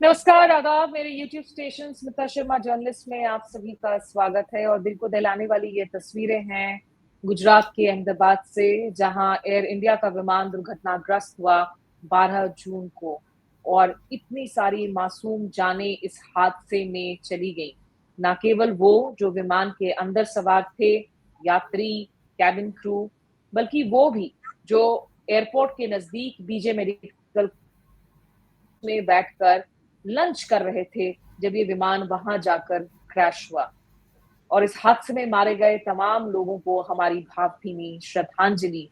नमस्कार, आदाब। मेरे YouTube station Smita Sharma journalist में आप सभी का स्वागत है और दिल को दहलाने वाली ये तस्वीरें हैं गुजरात के अहमदाबाद से, जहां एयर इंडिया का विमान दुर्घटनाग्रस्त हुआ 12 जून को और इतनी सारी मासूम जानें इस हादसे में चली गईं। ना केवल वो जो विमान के अंदर सवार थे, यात्री, कैबिन क्रू, बल्कि वो भी जो एयरपोर्ट के नजदीक बीजे मेडिकल में बैठकर लंच कर रहे थे जब ये विमान वहां जाकर क्रैश हुआ। और इस हादसे में मारे गए तमाम लोगों को हमारी भावभीनी श्रद्धांजलि।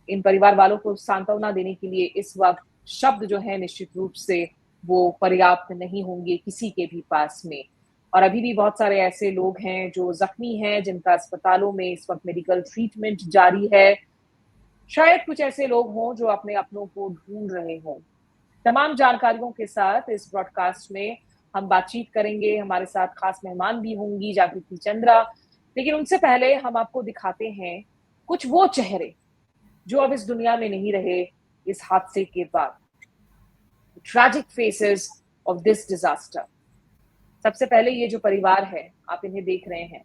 इन परिवार वालों को सांत्वना देने के लिए इस वक्त शब्द जो है निश्चित रूप से वो पर्याप्त नहीं होंगे किसी के भी पास में। और अभी भी बहुत सारे ऐसे लोग हैं जो जख्मी हैं, जिनका अस्पतालों में इस वक्त मेडिकल ट्रीटमेंट जारी है। शायद कुछ ऐसे लोग हों जो अपने अपनों को ढूंढ रहे हों। तमाम जानकारियों के साथ इस ब्रॉडकास्ट में हम बातचीत करेंगे। हमारे साथ खास मेहमान भी होंगी, जागृति चंद्रा। लेकिन उनसे पहले हम आपको दिखाते हैं कुछ वो चेहरे जो अब इस दुनिया में नहीं रहे इस हादसे के बाद। Tragic faces of this disaster. सबसे पहले ये जो परिवार है, आप इन्हें देख रहे हैं।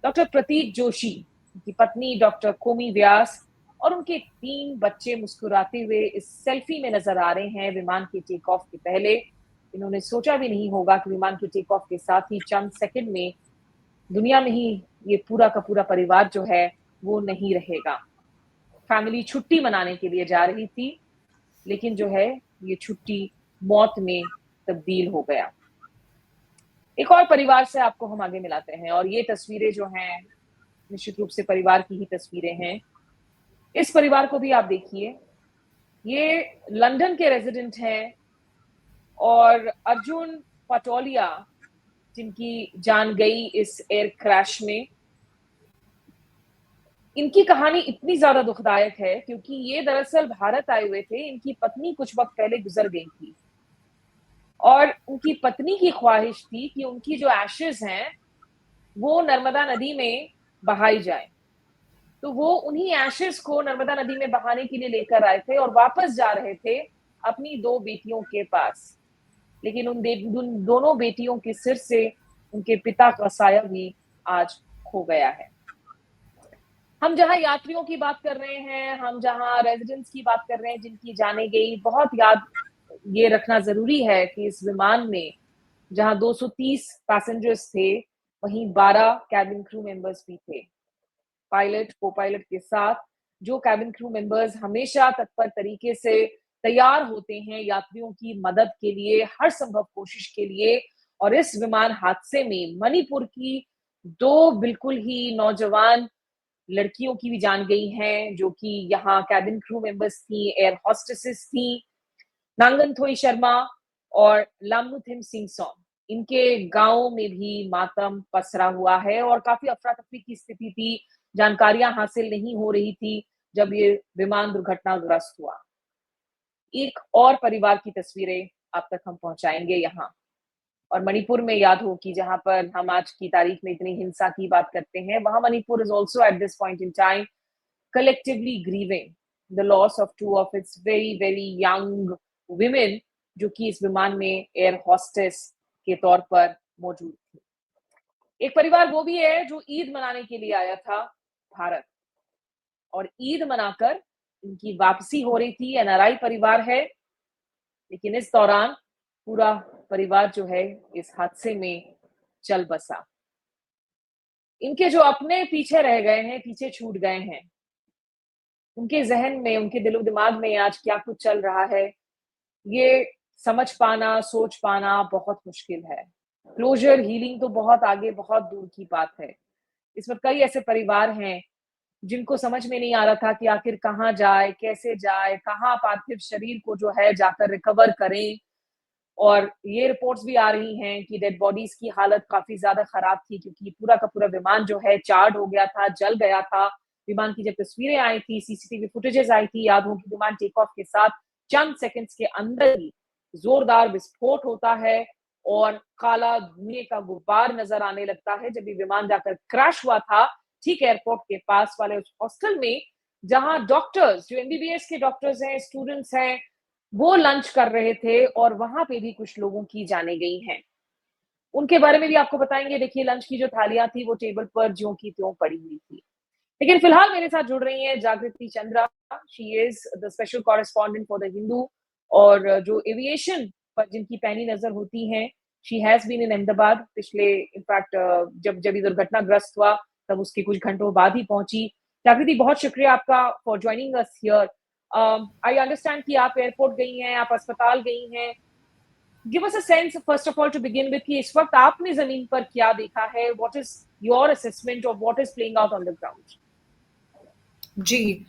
डॉक्टर प्रतीक जोशी, उनकी पत्नी डॉक्टर कोमी व्यास और उनके 3 बच्चे मुस्कुराते हुए इस सेल्फी में नजर आ रहे हैं विमान के टेक ऑफ के पहले। इन्होंने सोचा भी नहीं होगा कि विमान के टेक ऑफ के साथ ही चंद सेकंड में दुनिया में ही ये पूरा का पूरा परिवार जो है वो नहीं रहेगा। फैमिली छुट्टी मनाने के लिए जा रही थी, लेकिन जो है ये छुट्टी मौत में तब्दील हो गया। एक और परिवार से आपको हम आगे मिलाते हैं और ये तस्वीरें जो हैं निश्चित रूप से परिवार की ही तस्वीरें हैं। इस परिवार को भी आप देखिए। ये लंदन के रेजिडेंट हैं और अर्जुन पटोलिया, जिनकी जान गई इस एयर क्रैश में। इनकी कहानी इतनी ज्यादा दुखदायक है क्योंकि ये दरअसल भारत आए हुए थे। इनकी पत्नी कुछ वक्त पहले गुजर गई थी और उनकी पत्नी की ख्वाहिश थी कि उनकी जो एशेज हैं वो नर्मदा नदी में बहाई जाए। तो वो उन्हीं एशेस को नर्मदा नदी में बहाने के लिए लेकर आए थे और वापस जा रहे थे अपनी 2 बेटियों के पास। लेकिन उन दोनों बेटियों के सिर से उनके पिता का साया भी आज खो गया है। हम जहां यात्रियों की बात कर रहे हैं, हम जहां रेजिडेंट्स की बात कर रहे हैं जिनकी जाने गई, बहुत याद ये रखना जरूरी है कि इस विमान में जहां 230 पैसेंजर्स थे, वहीं 12 कैबिन क्रू मेंबर्स भी थे। पायलट, को पायलट के साथ जो कैबिन क्रू मेंबर्स हमेशा तत्पर तरीके से तैयार होते हैं यात्रियों की मदद के लिए, हर संभव कोशिश के लिए। और इस विमान हादसे में मणिपुर की 2 बिल्कुल ही नौजवान लड़कियों की भी जान गई हैं, जो कि यहाँ कैबिन क्रू मेंबर्स थी, एयर होस्टेसेस थी। नांगनथोई शर्मा और लामनुथिम सिंगसोन, इनके गांव में भी मातम पसरा हुआ है और काफी अफरा तफरी की स्थिति थी। जानकारियां हासिल नहीं हो रही थी जब ये विमान दुर्घटनाग्रस्त हुआ। एक और परिवार की तस्वीरें आप तक हम पहुंचाएंगे यहाँ। और मणिपुर में याद हो कि जहां पर हम आज की तारीख में इतनी हिंसा की बात करते हैं, वहां Manipur is also at this point in time collectively grieving the loss of 2 of its very very young women, जो कि इस विमान में एयर होस्टेस के तौर पर मौजूद थी। एक परिवार वो भी है जो ईद मनाने के लिए आया था भारत, और ईद मनाकर इनकी वापसी हो रही थी। एनआरआई परिवार है, लेकिन इस दौरान पूरा परिवार जो है इस हादसे में चल बसा। इनके जो अपने पीछे रह गए हैं, पीछे छूट गए हैं, उनके ज़हन में, उनके दिलो-दिमाग में आज क्या कुछ चल रहा है, ये समझ पाना, सोच पाना बहुत मुश्किल है। क्लोज़र, हीलिंग तो बहुत आगे, बहुत दूर की बात है। इस वक़्त कई ऐसे परिवार हैं, जिनको समझ में नहीं आ रहा था कि आखिर कहाँ जाए, कैसे जाए, कहाँ पार्थिव शरीर को जो है जाकर रिकवर करें। और ये रिपोर्ट्स भी आ रही हैं कि डेड बॉडीज़ की हालत काफ़ी ज़्यादा खराब थी, क्योंकि पूरा का पूरा विमान जो है चार्ड हो गया था, जल गया था। विमान की जब तस्वीरें आई थी, सीसीटीवी फुटेजेस आई थी, याद हो कि विमान टेक ऑफ के साथ चंद सेकंड्स के अंदर ही जोरदार विस्फोट होता है और काला धुएं का गुब्बार नजर आने लगता है। जब ये विमान जाकर क्रैश हुआ था ठीक एयरपोर्ट के पास वाले उस हॉस्टल में, जहां डॉक्टर्स, जो एमबीबीएस के डॉक्टर्स हैं, स्टूडेंट्स हैं, वो लंच कर रहे थे और वहाँ पे भी कुछ लोगों की जानें गई हैं। उनके बारे में भी आपको बताएँगे। देखिए, लंच की जो थालियाँ थी वो टेबल पर ज्यों की त्यों पड़ी हुई थी। लेकिन फिलहाल मेरे साथ जुड़ रही हैं Jagriti Chandra. She is the special correspondent for the Hindu, और जो एविएशन पर जिनकी पैनी नज़र होती हैं, she has been in Ahmedabad पिछले इनफैक्ट जब ये दुर्घटनाग्रस्त हुआ, तब उसके कुछ घंटों बाद ही पहुँची। जागृति, बहुत शुक्रिया आपका for joining us here. I understand कि आप एयरपोर्ट गई हैं, आप अस्पताल गई हैं। Give us a sense first of all to begin with कि इस वक़्त आपने ज़मीन पर क्या देखा है? What is your assessment of what is playing out on the ground? जी।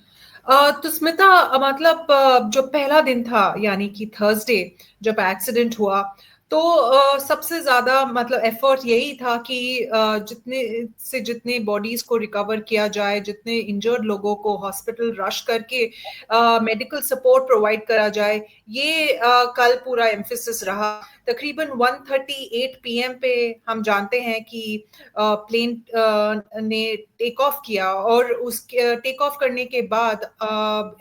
तो स्मिता, मतलब जो पहला दिन था यानी कि थर्सडे जब एक्सीडेंट हुआ, तो सबसे ज़्यादा मतलब एफर्ट यही था कि जितने बॉडीज़ को रिकवर किया जाए, जितने इंजर्ड लोगों को हॉस्पिटल रश करके मेडिकल सपोर्ट प्रोवाइड करा जाए, ये कल पूरा एम्फेसिस रहा। तकरीबन 1:38 पीएम पे हम जानते हैं कि प्लेन ने टेक ऑफ किया, और उस टेक ऑफ करने के बाद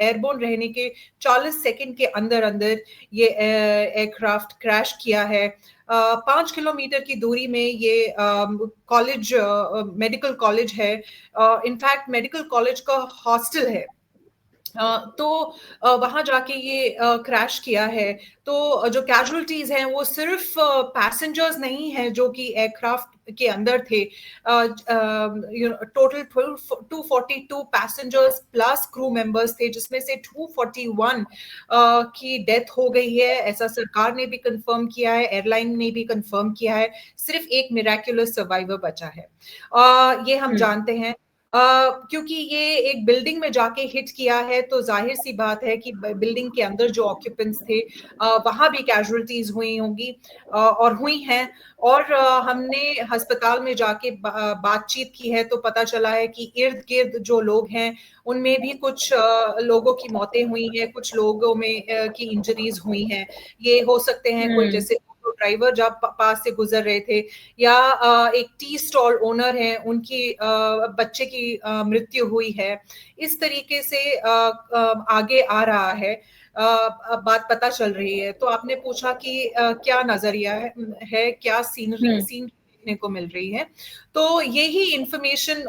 एयरबोर्न रहने के 40 सेकंड के अंदर अंदर ये एयरक्राफ्ट क्रैश किया है। 5 किलोमीटर की दूरी में ये कॉलेज, मेडिकल कॉलेज है, इनफैक्ट मेडिकल कॉलेज का हॉस्टल है। तो वहां जाके ये क्रैश किया है। तो जो कैजुअलिटीज हैं वो सिर्फ पैसेंजर्स नहीं है जो कि एयरक्राफ्ट के अंदर थे। Total 242 passengers plus crew members थे, जिसमें से 241 की डेथ हो गई है, ऐसा सरकार ने भी कंफर्म किया है, एयरलाइन ने भी कंफर्म किया है। सिर्फ एक मिराक्युलस सर्वाइवर बचा है, ये हम जानते हैं। क्योंकि ये एक बिल्डिंग में जाके हिट किया है, तो जाहिर सी बात है कि बिल्डिंग के अंदर जो ऑक्यूपेंट्स थे वहां भी कैजुअलिटीज हुई होंगी, और हुई हैं। और हमने अस्पताल में जाके बातचीत की है, तो पता चला है कि इर्द गिर्द जो लोग हैं उनमें भी कुछ लोगों की मौतें हुई हैं, कुछ लोगों में की इंजरीज हुई हैं। ये हो सकते हैं कोई हुँ। जैसे ड्राइवर जब पास से गुजर रहे थे, या एक टी स्टॉल ओनर है, उनकी बच्चे की मृत्यु हुई है। इस तरीके से आगे आ रहा है, अब बात पता चल रही है। तो आपने पूछा कि क्या नजरिया है, क्या हुँ। सीन देखने को मिल रही है। तो यही इंफॉर्मेशन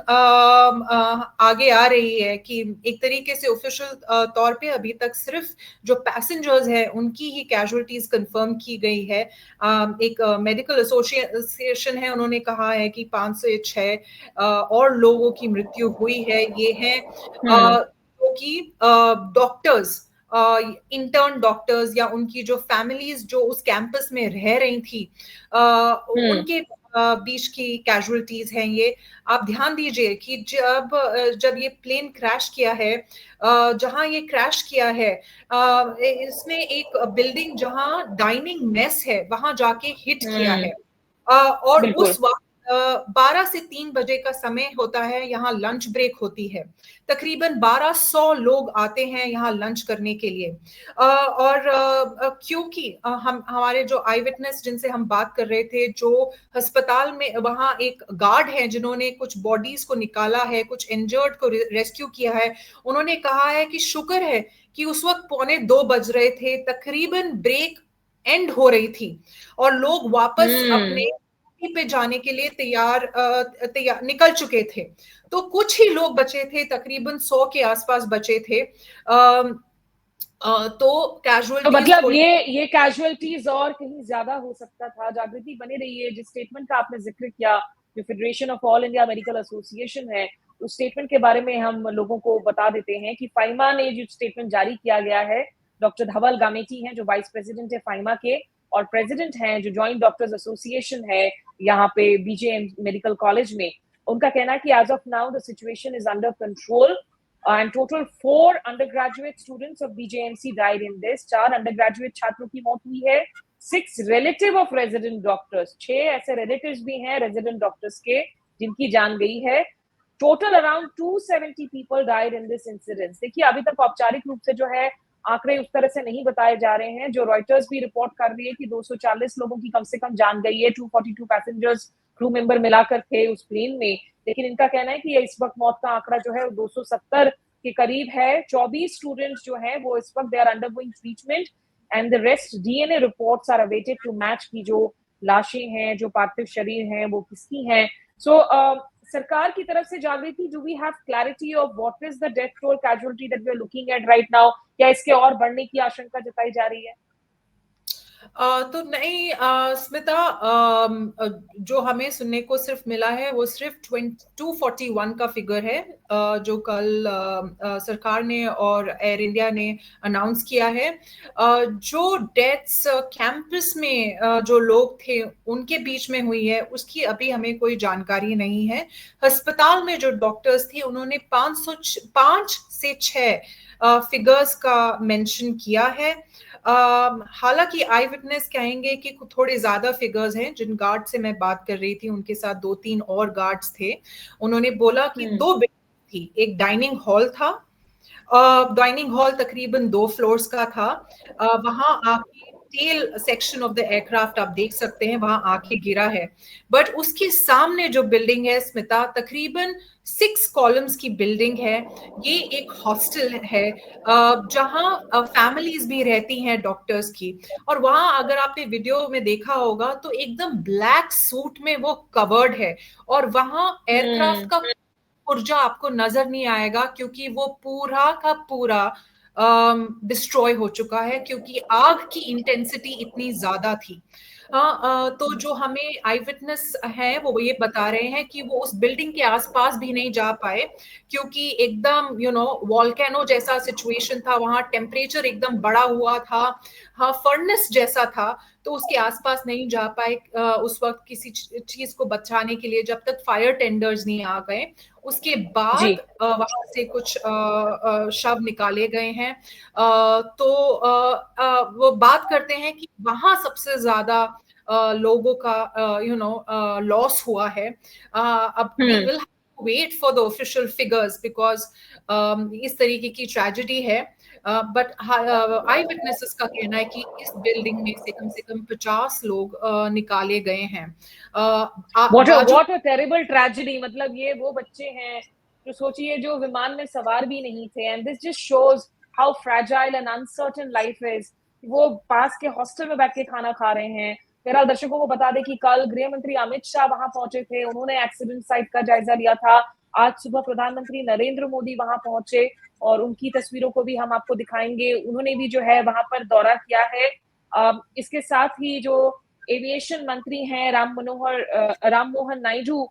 आगे आ रही है कि एक तरीके से ऑफिशियल तौर पे अभी तक सिर्फ जो पैसेंजर्स हैं उनकी ही कैजुअलिटीज कंफर्म की गई है। एक मेडिकल एसोसिएशन है, उन्होंने कहा है कि 5 से 6 और लोगों की मृत्यु हुई है। ये हैं हुँ। जो कि डॉक्टर्स, इंटर्न डॉक्टर्स, या उनकी जो फैमिलीज जो उस कैंपस में रह रही थी, हुँ। उनके बीच की कैजुअलिटीज हैं ये। आप ध्यान दीजिए कि जब ये प्लेन क्रैश किया है, जहां ये क्रैश किया है, इसने एक बिल्डिंग जहां डाइनिंग मेस है वहां जाके हिट किया हुँ। है। और बिल्कुल। उस वक्त 12 से 3 बजे का समय होता है, यहाँ लंच ब्रेक होती है। तकरीबन 1200 लोग आते हैं यहाँ लंच करने के लिए। और क्योंकि हम हमारे जो आई विटनेस जिनसे हम बात कर रहे थे, जो अस्पताल में वहाँ एक गार्ड है जिन्होंने कुछ बॉडीज को निकाला है, कुछ इंजर्ड को रेस्क्यू किया है, उन्होंने कहा है कि शुक्र है कि उस वक्त 1:45 बज रहे थे, तकरीबन ब्रेक एंड हो रही थी, और लोग वापस हुँ। अपने पे जाने के लिए तैयार निकल चुके थे। तो कुछ ही लोग बचे थे, तकरीबन 100 के आसपास बचे थे। तो तो कैजुअलिटीज मतलब थोड़ी। ये कैजुअलिटीज़ और कहीं ज़्यादा हो सकता था। जागृति बने रहिए, जिस स्टेटमेंट का आपने ज़िक्र किया, जो federation of all India medical association है, उस स्टेटमेंट के बारे में हम लोगों को बता देते हैं कि फाइमा ने जो स्टेटमेंट जारी किया गया है, डॉक्टर धवल गामेती हैं, जो वाइस प्रेसिडेंट है फाइमा के, और प्रेसिडेंट हैं, जो जॉइंट डॉक्टर्स एसोसिएशन है, यहाँ पे बीजेएम मेडिकल कॉलेज में। उनका कहना है कि as of now the situation is under control, and total 4 undergraduate students of BJMC died in this। 4 undergraduate छात्रों की मौत हुई है। 6 relative of resident doctors, 6 ऐसे relatives भी हैं resident doctors के जिनकी जान गई है। Total around 270 people died in this incident। देखिए, अभी तक औपचारिक रूप से जो है आंकड़े उस तरह से नहीं बताए जा रहे हैं। जो रॉयटर्स भी रिपोर्ट कर रही है कि 240 लोगों की कम से कम जान गई है। 242 पैसेंजर्स, क्रू मेंबर मिलाकर थे उस प्लेन में। लेकिन इनका कहना है कि इस वक्त मौत का आंकड़ा जो है वो 270 के करीब है। 24 स्टूडेंट्स जो हैं वो इस वक्त they are undergoing treatment. And the rest DNA reports are awaited to match की जो लाशें हैं, जो पार्थिव शरीर हैं, वो किसकी हैं. सो सरकार की तरफ से Jagriti, do we have clarity of what is the death toll casualty that we are looking at right now? क्या इसके और बढ़ने की आशंका जताई जा रही है? तो नहीं स्मिता, जो हमें सुनने को सिर्फ मिला है वो सिर्फ 241 का फिगर है, जो कल सरकार ने और एयर इंडिया ने अनाउंस किया है. जो डेथ्स कैंपस में जो लोग थे उनके बीच में हुई है उसकी अभी हमें कोई जानकारी नहीं है. अस्पताल में जो डॉक्टर्स थे उन्होंने 5 से 6 फिगर्स का मेंशन किया है. हालांकि आई विटनेस कहेंगे कि थोड़े ज्यादा फिगर्स हैं. जिन गार्ड से मैं बात कर रही थी उनके साथ 2-3 और गार्ड्स थे. उन्होंने बोला कि 2 बिल्डिंग थी, एक डाइनिंग हॉल था. डाइनिंग हॉल तकरीबन 2 फ्लोर्स का था. वहां आके tail section of the aircraft आप देख सकते हैं, वहां आके गिरा है. बट उसके सामने जो बिल्डिंग है स्मिता, तकरीबन 6 कॉलम्स की बिल्डिंग है. ये एक हॉस्टल है जहां फैमिलीज भी रहती हैं डॉक्टर्स की. और वहां अगर आपने वीडियो में देखा होगा तो एकदम ब्लैक सूट में वो कवर्ड है. और वहां एयरक्राफ्ट का पुर्जा आपको नजर नहीं आएगा क्योंकि वो पूरा का पूरा डिस्ट्रॉय हो चुका है क्योंकि आग की इंटेंसिटी इतनी ज्यादा थी. तो जो हमें आई विटनेस है वो ये बता रहे हैं कि वो उस बिल्डिंग के आसपास भी नहीं जा पाए क्योंकि एकदम वॉल्केनो जैसा सिचुएशन था. वहां टेम्परेचर एकदम बढ़ा हुआ था. हाँ, फर्नेस जैसा था. तो उसके आसपास नहीं जा पाए उस वक्त किसी चीज को बचाने के लिए जब तक फायर टेंडर्स नहीं आ गए. उसके बाद वहां से कुछ शव निकाले गए हैं. तो वो बात करते हैं कि वहां सबसे ज्यादा लोगों का लॉस हुआ है. अब we will wait for the official figures because इस तरीके की ट्रेजेडी है. बट आई विटनेसेस का कहना है कि इस बिल्डिंग में से कम 50 लोग निकाले गए हैं. What a terrible tragedy. मतलब ये वो बच्चे हैं जो सोचिए जो विमान में सवार भी नहीं थे. And this just shows how fragile and uncertain life is. वो पास के हॉस्टल में बैठ के खाना खा रहे हैं. फिलहाल दर्शकों को बता दें कि कल गृह मंत्री अमित शाह वहां पहुंचे थे. उन्होंने एक्सीडेंट साइट का जायजा लिया था. आज सुबह प्रधानमंत्री नरेंद्र मोदी वहां पहुंचे और उनकी तस्वीरों को भी हम आपको दिखाएंगे. उन्होंने भी जो है वहां पर दौरा किया है. इसके साथ ही जो एविएशन मंत्री हैं राम मोहन नायडू,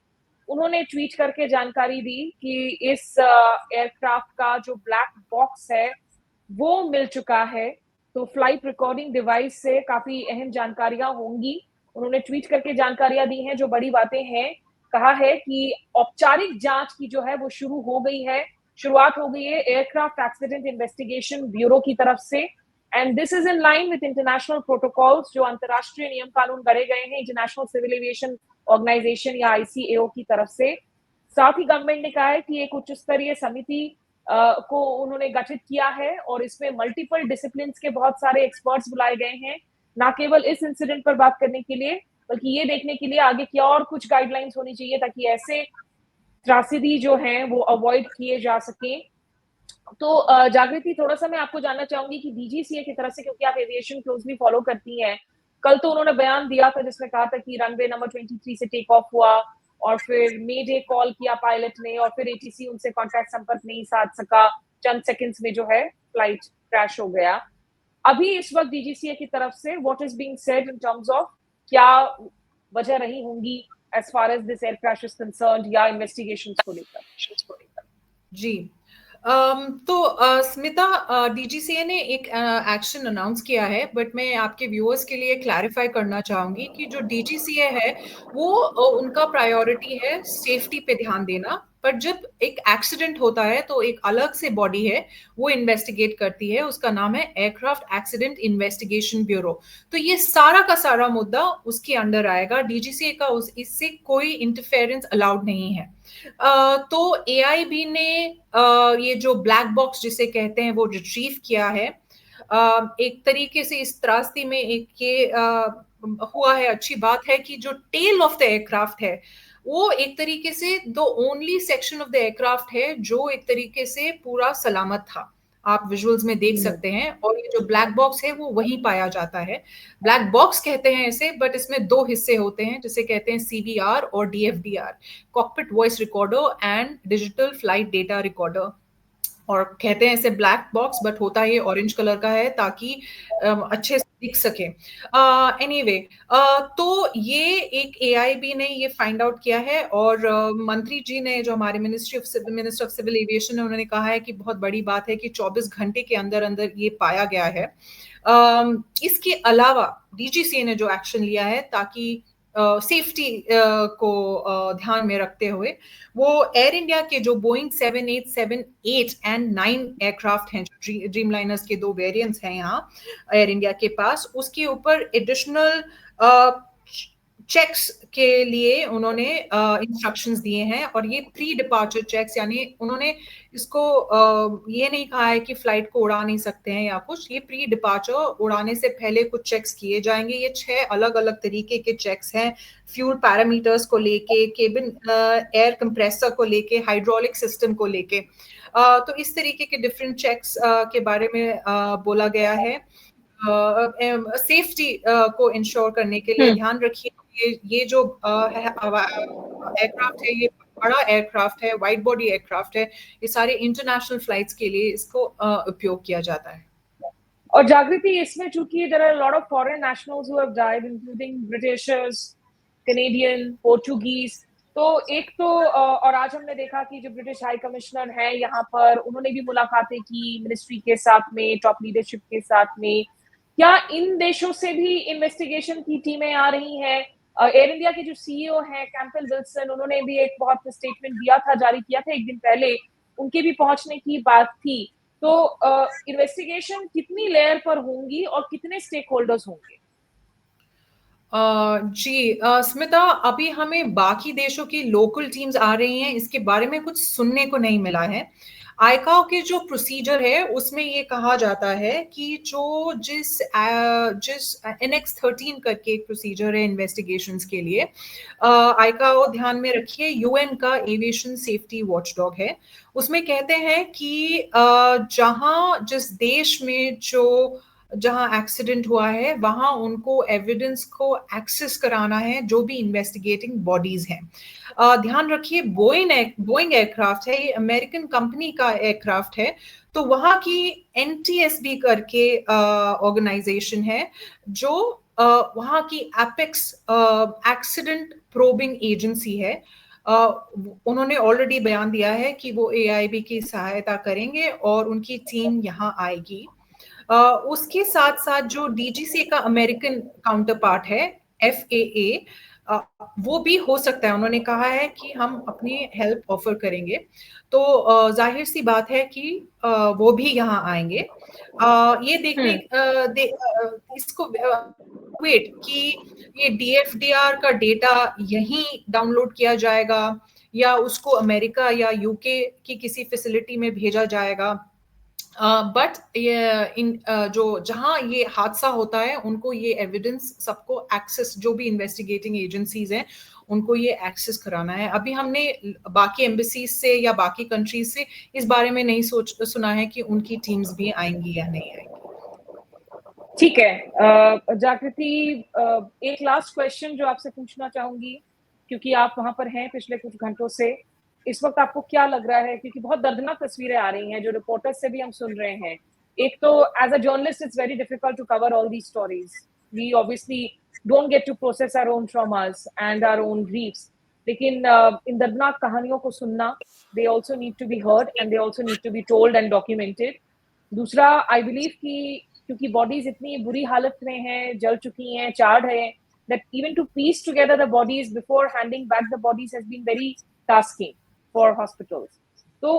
उन्होंने ट्वीट करके जानकारी दी कि इस एयरक्राफ्ट का जो ब्लैक बॉक्स है वो मिल चुका है. तो फ्लाइट रिकॉर्डिंग डिवाइस से काफी अहम जानकारियां होंगी. उन्होंने ट्वीट करके जानकारियां दी हैं जो बड़ी बातें हैं. कहा है कि औपचारिक जांच की जो है वो शुरू हो गई है, शुरुआत हो गई है एयरक्राफ्ट एक्सीडेंट इन्वेस्टिगेशन ब्यूरो की तरफ से. And this is in line with international protocols, जो अंतरराष्ट्रीय नियम कानून गढ़े गए हैं इंटरनेशनल सिविल एविएशन ऑर्गेनाइजेशन या आईसीएओ की तरफ से. साथ ही गवर्नमेंट ने कहा है कि एक उच्च स्तरीय समिति को उन्होंने गठित किया है और इसमें मल्टीपल डिसिप्लिन के बहुत सारे एक्सपर्ट्स बुलाए गए हैं, ना केवल इस इंसिडेंट पर बात करने के लिए बल्कि ये देखने के लिए आगे क्या और कुछ गाइडलाइंस होनी चाहिए ताकि ऐसे त्रासदी जो हैं वो अवॉइड किए जा सके. तो जागृति, थोड़ा सा मैं आपको जानना चाहूंगी कि डीजीसीए की तरफ से, क्योंकि आप एविएशन क्लोजली फॉलो करती हैं, कल तो उन्होंने बयान दिया था जिसमें कहा था कि रनवे नंबर 23 से टेक ऑफ हुआ और फिर मेडे कॉल किया पायलट ने और फिर एटीसी उनसे कॉन्टैक्ट संपर्क नहीं साध सका. चंद सेकंड्स में जो है फ्लाइट क्रैश हो गया. अभी इस वक्त डीजीसीए की तरफ से what is being said in terms of क्या वजह रही होंगी as far as this air crash is concerned या इन्वेस्टिगेशंस को लेकर? जी, तो स्मिता, डीजीसीए ने एक एक्शन अनाउंस किया है. बट मैं आपके व्यूअर्स के लिए क्लैरिफाई करना चाहूंगी कि जो डीजीसीए है वो उनका प्रायोरिटी है सेफ्टी पे ध्यान देना. पर जब एक एक्सीडेंट होता है तो एक अलग से बॉडी है वो इन्वेस्टिगेट करती है, उसका नाम है एयरक्राफ्ट एक्सीडेंट इन्वेस्टिगेशन ब्यूरो. तो ये सारा का सारा मुद्दा उसके अंडर आएगा. डीजीसीए का इससे कोई इंटरफेरेंस अलाउड नहीं है. तो एआईबी ने ये जो ब्लैक बॉक्स जिसे कहते हैं वो रिट्रीव किया है. एक तरीके से इस त्रासदी में एक ये हुआ है, अच्छी बात है कि जो टेल ऑफ द एयरक्राफ्ट है वो एक तरीके से the only section of the aircraft है जो एक तरीके से पूरा सलामत था. आप विजुअल्स में देख सकते हैं, और ये जो ब्लैक बॉक्स है वो वहीं पाया जाता है। ब्लैक बॉक्स कहते हैं इसे, बट इसमें दो हिस्से होते हैं जिसे कहते हैं सीवीआर और DFDR, cockpit voice recorder and digital flight data recorder. और कहते हैं इसे ब्लैक बॉक्स, बट होता ये ऑरेंज कलर का है ताकि अच्छे से दिख सके। एनीवे, तो ये एक एआईबी ने ये फाइंड आउट किया है, और मंत्री जी ने, जो हमारे मिनिस्टर ऑफ सिविल एविएशन है, उन्होंने कहा है कि बहुत बड़ी बात है कि 24 घंटे के अंदर अंदर ये पाया गया है। इसके अलावा डीजीसीए ने जो एक्शन लिया है ताकि सेफ्टी को ध्यान में रखते हुए, वो एयर इंडिया के जो बोइंग 7878 एंड 9 एयरक्राफ्ट हैं, ड्रीम लाइनर्स के दो वेरिएंट्स हैं यहाँ एयर इंडिया के पास, उसके ऊपर एडिशनल चेक्स के लिए उन्होंने इंस्ट्रक्शंस दिए हैं। और ये प्री डिपार्चर चेक्स, यानी उन्होंने इसको ये नहीं कहा है कि फ्लाइट को उड़ा नहीं सकते हैं या कुछ, ये प्री डिपार्चर उड़ाने से पहले कुछ चेक्स किए जाएंगे। ये 6 अलग अलग तरीके के चेक्स हैं, फ्यूल पैरामीटर्स को लेके, केबिन एयर कंप्रेसर को लेके, हाइड्रोलिक सिस्टम को लेके। तो इस तरीके के डिफरेंट चेक्स के बारे में बोला गया है। सेफ्टी को इंश्योर करने के लिए ध्यान रखिए, ये जो एयरक्राफ्ट है, ये बड़ा एयरक्राफ्ट है, वाइड बॉडी एयरक्राफ्ट है, ये सारे इंटरनेशनल फ्लाइट्स के लिए इसको उपयोग किया जाता है। और जागृति, इसमें चूंकि there are lot of foreign nationals who have died, including Britishers, Canadian, Portuguese, तो एक तो और आज हमने देखा कि जो ब्रिटिश हाई कमिश्नर हैं यहाँ पर, उन्होंने भी मुलाकातें की मिनिस्ट्री के साथ में, टॉप लीडरशिप के साथ में। क्या इन देशों से भी इन्वेस्टिगेशन की टीमें आ रही हैं? एयर इंडिया के जो सीईओ हैं कैंपबेल विल्सन, उन्होंने भी एक बहुत स्टेटमेंट दिया था, जारी किया था एक दिन पहले, उनके भी पहुंचने की बात थी। तो इन्वेस्टिगेशन कितनी लेयर पर होंगी और कितने स्टेक होल्डर्स होंगे? जी, स्मिता, अभी हमें बाकी देशों की लोकल टीम्स आ रही हैं, इसके बारे में कुछ सुनने को नहीं मिला है। आईकाओ के जो प्रोसीजर है उसमें ये कहा जाता है कि जिस NX 13 करके एक प्रोसीजर है इन्वेस्टिगेशंस के लिए, आईकाओ ध्यान में रखिए यूएन का एविएशन सेफ्टी वॉचडॉग है, उसमें कहते हैं कि जिस देश में जहां एक्सीडेंट हुआ है वहां उनको एविडेंस को एक्सेस कराना है, जो भी इन्वेस्टिगेटिंग बॉडीज हैं। ध्यान रखिए, बोइंग एयरक्राफ्ट है, ये अमेरिकन कंपनी का एयरक्राफ्ट है, तो वहां की NTSB करके ऑर्गेनाइजेशन है, जो वहां की एपेक्स एक्सीडेंट प्रोबिंग एजेंसी है। उन्होंने ऑलरेडी बयान दिया है कि वो AIB की सहायता करेंगे और उनकी टीम यहाँ आएगी। उसके साथ साथ जो DGCA का अमेरिकन काउंटर पार्ट है, FAA, वो भी हो सकता है, उन्होंने कहा है कि हम अपनी हेल्प ऑफर करेंगे। तो जाहिर सी बात है कि वो भी यहाँ आएंगे। ये देखने इसको वेट कि ये DFDR का डेटा यहीं डाउनलोड किया जाएगा या उसको अमेरिका या UK की किसी फैसिलिटी में भेजा जाएगा। बट जो जहां ये हादसा होता है उनको ये एविडेंस सबको एक्सेस, जो भी इन्वेस्टिगेटिंग एजेंसीज हैं उनको ये एक्सेस कराना है। अभी हमने बाकी एम्बेसीज से या बाकी कंट्रीज से इस बारे में नहीं सुना है कि उनकी टीम्स भी आएंगी या नहीं आएंगी। ठीक है जागृति, एक लास्ट क्वेश्चन जो आपसे पूछना चाहूंगी, क्योंकि आप वहां पर हैं पिछले कुछ घंटों से, इस वक्त आपको क्या लग रहा है? क्योंकि बहुत दर्दनाक तस्वीरें आ रही हैं जो रिपोर्टर्स से भी हम सुन रहे हैं। एक तो as a journalist it's very difficult to cover all the stories, we obviously don't get to process our own traumas and our own griefs, लेकिन इन दर्दनाक कहानियों को सुनना, they also need to be heard and they also need to be told and documented. दूसरा, I believe कि क्योंकि bodies इतनी बुरी हालत में हैं, जल चुकी हैं, चार्ड है, that even to piece together the bodies before handing back the bodies has been very tasking for hospitals. तो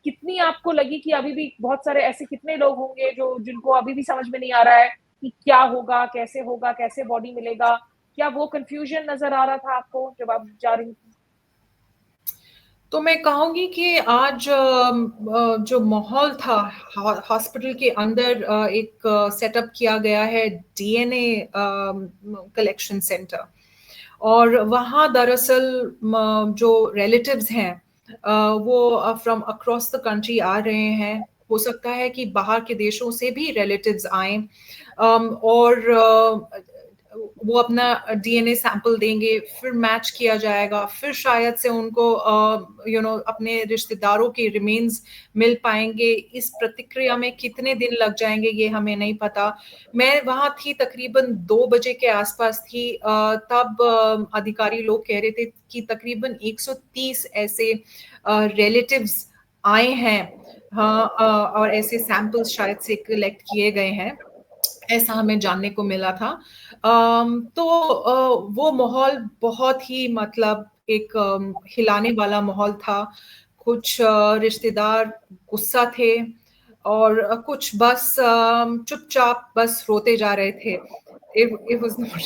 कितनी आपको लगी कि अभी भी बहुत सारे ऐसे कितने लोग होंगे जिनको अभी भी समझ में नहीं आ रहा है कि क्या होगा, कैसे बॉडी मिलेगा? क्या वो कंफ्यूजन नजर आ रहा था आपको जब आप जा रही थी? तो मैं कहूंगी कि आज जो माहौल था हॉस्पिटल के अंदर, एक सेटअप किया गया है DNA कलेक्शन सेंटर, और वहाँ दरअसल जो रिलेटिव्स हैं वो फ्रॉम अक्रॉस द कंट्री आ रहे हैं हो सकता है कि बाहर के देशों से भी रिलेटिव्स आएँ और वो अपना डीएनए सैंपल देंगे, फिर मैच किया जाएगा, फिर शायद से उनको अपने रिश्तेदारों के रिमेन्स मिल पाएँगे। इस प्रतिक्रिया में कितने दिन लग जाएँगे ये हमें नहीं पता। मैं वहाँ थी तकरीबन 2 बजे के आस-पास थी तब अधिकारी लोग कह रहे थे कि तकरीबन 130 ऐसे रिलेटिव्स आए हैं। हाँ और ऐसे सैंपल्स शायद से कलेक्ट किए गए हैं, ऐसा हमें जानने को मिला था। तो वो माहौल बहुत ही मतलब एक हिलाने वाला माहौल था। कुछ रिश्तेदार गुस्सा थे और कुछ बस चुपचाप बस रोते जा रहे थे। It was not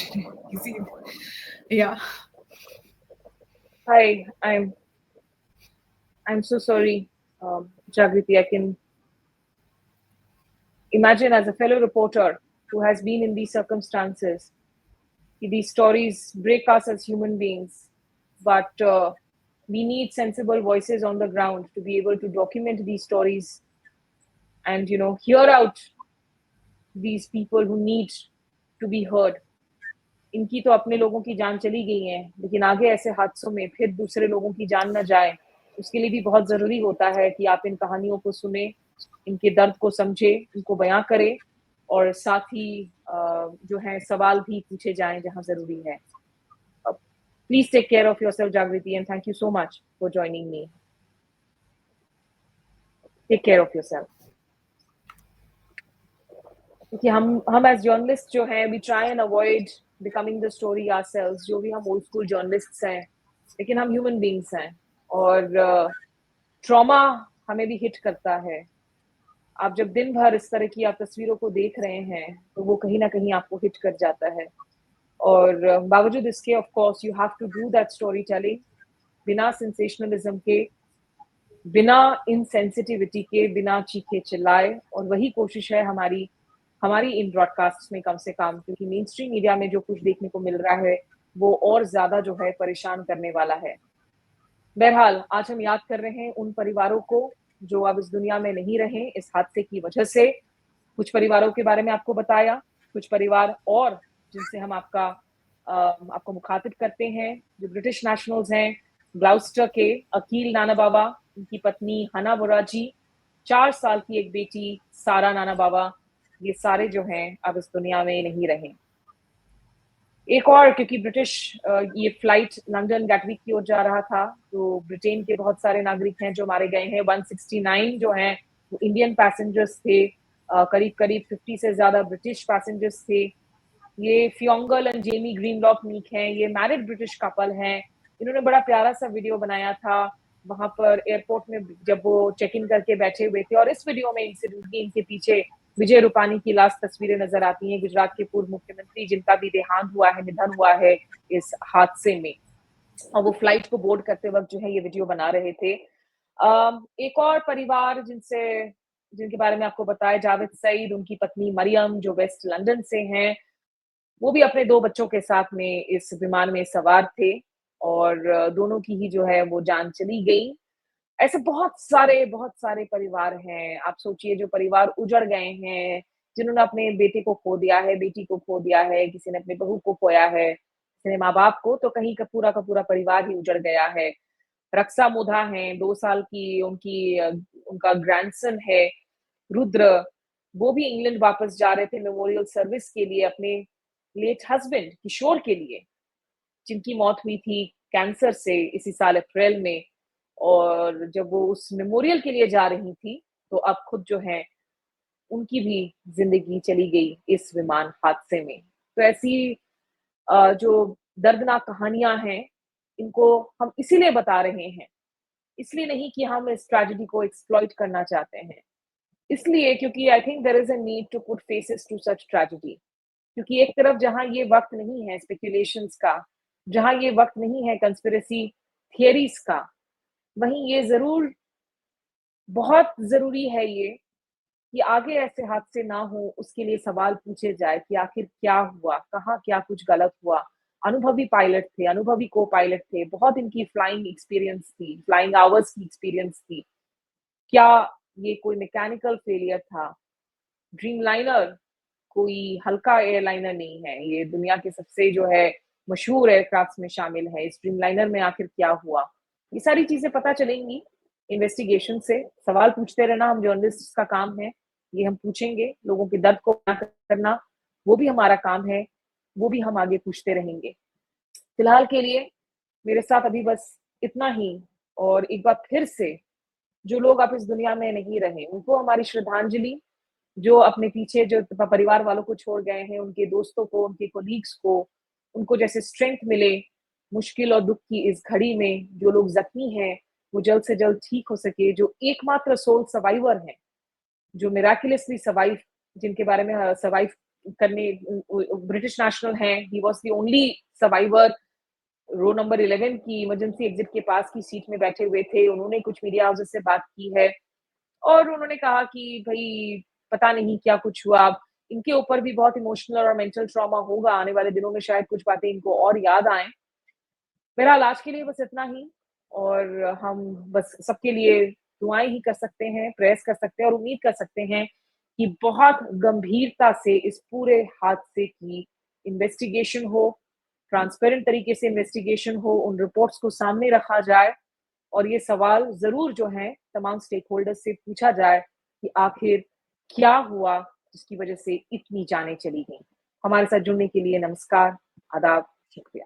easy. Yeah. Hi, I'm so sorry, Jagriti. I can imagine, as a fellow reporter who has been in these circumstances, these stories break us as human beings, but we need sensible voices on the ground to be able to document these stories and hear out these people who need to be heard. इनकी तो अपने लोगों की जान चली गई है, लेकिन आगे ऐसे हादसों में फिर दूसरे लोगों की जान ना जाए, उसके लिए भी बहुत ज़रूरी होता है कि आप इन कहानियों को सुने, इनके दर्द को समझे, इनको बयाँ करें और साथ ही जो है सवाल भी पूछे जाएँ जहाँ ज़रूरी है। Please take care of yourself, Jagriti, and thank you so much for joining me. Take care of yourself. क्योंकि हम एज जर्नलिस्ट जो हैं, we try and avoid becoming the story ourselves, जो भी हम ओल्ड स्कूल जर्नलिस्ट्स हैं, लेकिन हम ह्यूमन बीइंग्स हैं और ट्रॉमा हमें भी हिट करता है। आप जब दिन भर इस तरह की आप तस्वीरों को देख रहे हैं, तो वो कहीं ना कहीं आपको हिट कर जाता है और बावजूद इसके of course you have to do that story telling, बिना सेंसेशनलिज्म के, बिना इनसेंसिटिविटी के, बिना चीखे चिल्लाए। और वही कोशिश है हमारी इन ब्रॉडकास्ट में कम से कम, क्योंकि मेन स्ट्रीम मीडिया में जो कुछ देखने को मिल रहा है वो और ज्यादा जो है परेशान करने वाला है। बहरहाल आज हम याद कर रहे हैं उन परिवारों को जो अब इस दुनिया में नहीं रहे इस हादसे की वजह से। कुछ परिवारों के बारे में आपको बताया, कुछ परिवार और जिनसे हम आपको मुखातिब करते हैं, जो ब्रिटिश नेशनल्स हैं। ग्लाउस्टर के अकील नाना बाबा, उनकी पत्नी हना वराजी, 4 साल की एक बेटी सारा नाना बाबा, ये सारे जो हैं अब इस दुनिया में नहीं रहे। एक और, क्योंकि ब्रिटिश ये फ्लाइट लंदन गैटविक की ओर जा रहा था, तो ब्रिटेन के बहुत सारे नागरिक हैं जो मारे गए हैं। 169 जो हैं वो इंडियन पैसेंजर्स थे, करीब करीब 50 से ज्यादा ब्रिटिश पैसेंजर्स थे। ये फियोंगल एंड जेमी ग्रीनलॉक मीक हैं, ये मैरिड ब्रिटिश कपल हैं। इन्होंने बड़ा प्यारा सा वीडियो बनाया था वहां पर एयरपोर्ट में जब वो चेक इन करके बैठे हुए थे, और इस वीडियो में इनके पीछे विजय रूपानी की लास्ट तस्वीरें नजर आती हैं, गुजरात के पूर्व मुख्यमंत्री जिनका भी देहांत हुआ है, निधन हुआ है इस हादसे में। और वो फ्लाइट को बोर्ड करते वक्त जो है ये वीडियो बना रहे थे। एक और परिवार जिनके बारे में आपको बताया, जावेद सईद, उनकी पत्नी मरियम जो वेस्ट लंदन से हैं, वो भी अपने 2 बच्चों के साथ में इस विमान में सवार थे और दोनों की ही जो है वो जान चली गई। ऐसे बहुत सारे परिवार हैं। आप सोचिए, जो परिवार उजड़ गए हैं, जिन्होंने अपने बेटे को खो दिया है, बेटी को खो दिया है, किसी ने अपनी बहू को खोया है, किसी ने माँ-बाप को, तो कहीं का पूरा परिवार ही उजड़ गया है। रक्षा मोधा हैं, 2 साल की उनका ग्रैंडसन है रुद्र, वो भी इंग्लैंड वापस जा रहे थे मेमोरियल सर्विस के लिए अपने लेट हस्बैंड किशोर के लिए, जिनकी मौत हुई थी कैंसर से इसी साल अप्रैल में। और जब वो उस मेमोरियल के लिए जा रही थी, तो अब खुद जो है उनकी भी जिंदगी चली गई इस विमान हादसे में। तो ऐसी जो दर्दनाक कहानियां हैं, इनको हम इसीलिए बता रहे हैं, इसलिए नहीं कि हम इस ट्रेजेडी को एक्सप्लॉइट करना चाहते हैं, इसलिए क्योंकि I think there is a need to put faces to such tragedy. क्योंकि एक तरफ जहां ये वक्त नहीं है स्पेकुलेशंस का, जहां ये वक्त नहीं है कंस्पिरेसी थियरीज का, वहीं ये जरूर बहुत जरूरी है ये कि आगे ऐसे हादसे ना हो, उसके लिए सवाल पूछे जाए कि आखिर क्या हुआ, कहाँ क्या कुछ गलत हुआ। अनुभवी पायलट थे, अनुभवी को पायलट थे, बहुत इनकी फ्लाइंग एक्सपीरियंस थी, फ्लाइंग आवर्स की एक्सपीरियंस थी। क्या ये कोई मैकेनिकल फेलियर था। ड्रीमलाइनर कोई हल्का एयरलाइनर नहीं है, ये दुनिया के सबसे जो है मशहूर एयरक्राफ्ट्स में शामिल है। इस ड्रीमलाइनर में आखिर क्या हुआ? ये सारी चीज़ें पता चलेंगी इन्वेस्टिगेशन से। सवाल पूछते रहना हम जर्नलिस्ट्स का काम है, ये हम पूछेंगे, लोगों के दर्द को बयाँ करना, वो भी हमारा काम है, वो भी हम आगे पूछते रहेंगे। फिलहाल के लिए मेरे साथ अभी बस इतना ही, और एक बार फिर से जो लोग अब इस दुनिया में नहीं रहे, उनको हमारी श्रद्धांजलि। जो अपने पीछे जो परिवार वालों को छोड़ गए हैं, उनके दोस्तों को, उनके कोलीग्स को, उनको जैसे स्ट्रेंथ मिले मुश्किल और दुःख की इस घड़ी में। जो लोग ज़ख्मी हैं, वो जल्द से जल्द ठीक हो सके। जो एकमात्र सोल सर्वाइवर हैं, जो मिराकुलसली सर्वाइव, जिनके बारे में सर्वाइव करने ब्रिटिश नेशनल हैं, he was the only survivor. Row number 11 की इमरजेंसी एग्जिट के पास की सीट में बैठे हुए थे। उन्होंने कुछ मीडिया हाउसेस से बात की है और उन्होंने कहा कि भई पता नहीं क्या कुछ हुआ। अब इनके ऊपर भी बहुत इमोशनल और मेंटल ट्रॉमा होगा। आने वाले दिनों में शायद कुछ बातें इनको और याद आएँ। बहरहाल आज के लिए बस इतना ही, और हम बस सबके लिए दुआएँ ही कर सकते हैं, प्रेयर्स कर सकते हैं और उम्मीद कर सकते हैं कि बहुत गंभीरता से इस पूरे हादसे की इन्वेस्टिगेशन हो, ट्रांसपेरेंट तरीके से इन्वेस्टिगेशन हो, उन रिपोर्ट्स को सामने रखा जाए और ये सवाल ज़रूर जो हैं तमाम स्टेक होल्डर्स से पूछा जाए कि आखिर क्या हुआ जिसकी वजह से इतनी जानें चली गईं। हमारे साथ जुड़ने के लिए नमस्कार, आदाब, शुक्रिया।